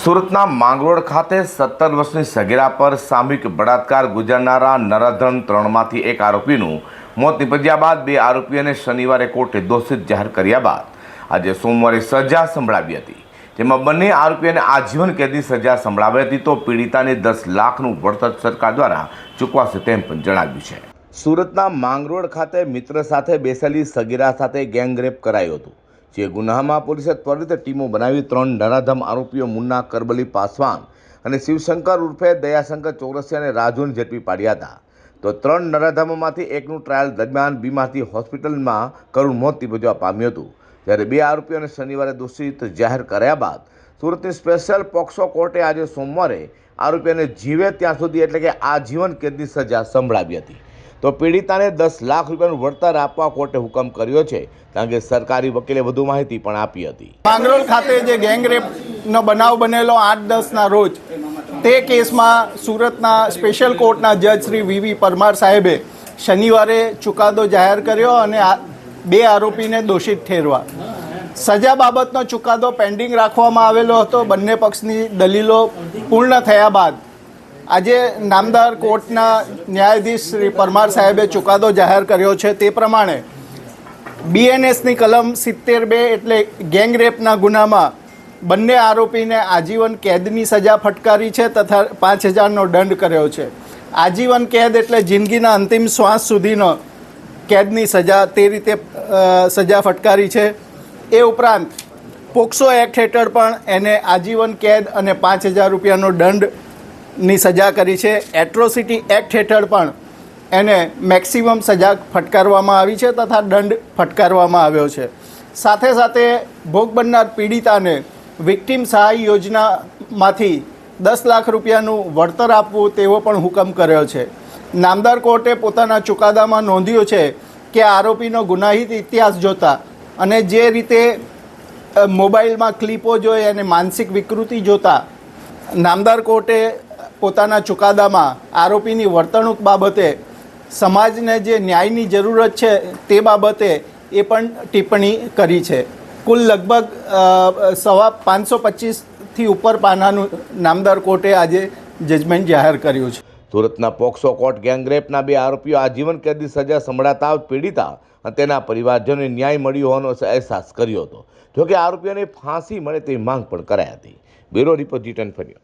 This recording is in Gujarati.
સુરતના માંગરોળ ખાતે 17 વર્ષની સગીરા પર સામૂહિક બળાત્કાર ગુજારનારા નરાધમ 3માંથી એક આરોપીનું મોત નીપજ્યા બાદ 2 આરોપીઓને શનિવારે કોર્ટે દોષિત જાહેર કર્યા બાદ આજે સોમવારે સજા સંભળાવી હતી, જેમાં બંને આરોપીઓને આજીવન કેદની સજા સંભળાવી હતી તો પીડિતાને 10 લાખનું વળતર સરકાર દ્વારા ચૂકવાશે તેમ પણ જણાવ્યું છે। સુરતના માંગરોળ ખાતે મિત્ર સાથે બેસેલી સગીરા સાથે ગેંગરેપ કરાયું હતું, જે ગુનામાં પોલીસે ત્વરિત ટીમો બનાવી 3 નરાધમ આરોપીઓ મુન્ના કરબલી પાસવાન અને શિવશંકર ઉર્ફે દયાશંકર ચોરસિયાને રાજુને ઝડપી પાડ્યા હતા। તો 3 નરાધમોમાંથી એકનું ટ્રાયલ દરમિયાન બીમારથી હોસ્પિટલમાં કરુણ મોત નીપજવા પામ્યું હતું, જ્યારે 2 આરોપીઓને શનિવારે દોષિત જાહેર કર્યા બાદ સુરતની સ્પેશિયલ પોક્સો કોર્ટે આજે સોમવારે આરોપીઓને જીવે ત્યાં સુધી એટલે કે આજીવન કેદની સજા સંભળાવી હતી। તો પીડિતાને 10 લાખ રૂપિયાનું વળતર આપવા કોર્ટે હુકમ કર્યો છે, કારણ કે સરકારી વકીલે વધુ માહિતી પણ આપી હતી। માંગરોળ ખાતે જે ગેંગરેપનો બનાવ બનેલો 8-10ના રોજ, તે કેસમાં સુરતના સ્પેશિયલ કોર્ટના જજ શ્રી વી પરમાર સાહેબે શનિવારે ચુકાદો જાહેર કર્યો અને 2 આરોપીને દોષિત ઠેરવા સજા બાબતનો ચુકાદો પેન્ડિંગ રાખવામાં આવેલો હતો। બંને પક્ષની દલીલો પૂર્ણ થયા બાદ આજે નામદાર કોર્ટના ન્યાયાધીશ શ્રી પરમાર સાહેબે ચુકાદો જાહેર કર્યો છે। તે પ્રમાણે BNSની કલમ 72 એટલે ગેંગરેપના ગુનામાં બંને આરોપીને આજીવન કેદની સજા ફટકારી છે તથા 5,000નો દંડ કર્યો છે। આજીવન કેદ એટલે જિંદગીના અંતિમ શ્વાસ સુધીનો કેદની સજા, તે રીતે સજા ફટકારી છે। એ ઉપરાંત પોક્સો એક્ટ હેઠળ પણ એને આજીવન કેદ અને 5,000 રૂપિયાનો દંડની સજા કરી છે। એટ્રોસિટી એક્ટ હેઠળ પણ એને મેક્સિમમ સજા ફટકારવામાં આવી છે તથા દંડ ફટકારવામાં આવ્યો છે। સાથે સાથે ભોગ બનનાર પીડિતાને વિક્ટિમ સહાય યોજનામાંથી 10 લાખ રૂપિયાનું વળતર આપવું તેવો પણ હુકમ કર્યો છે। નામદાર કોર્ટે પોતાના ચુકાદામાં નોંધ્યું છે કે આરોપીનો ગુનાહિત ઇતિહાસ જોતા અને જે રીતે મોબાઈલમાં ક્લિપો જોઈ અને માનસિક વિકૃતિ જોતા નામદાર કોર્ટે પોતાના ચુકાદામાં આરોપીની વર્તણૂક બાબતે સમાજને જે ન્યાયની જરૂરત છે તે બાબતે એ પણ ટિપ્પણી કરી છે। કુલ લગભગ 525થી ઉપર પાનાનું નામદાર કોર્ટે આજે જજમેન્ટ જાહેર કર્યું છે। સુરતના પોક્સો કોર્ટ ગેંગરેપના 2 આરોપીઓ આજીવન કેદની સજા સંભળાતા પીડિતા અને તેના પરિવારજનોને ન્યાય મળ્યો હોવાનો અહેસાસ કર્યો હતો, જોકે આરોપીઓને ફાંસી મળે તેવી માંગ પણ કરાઈ હતી। બ્યુરો રિપોર્ટ G10 ફર્યો।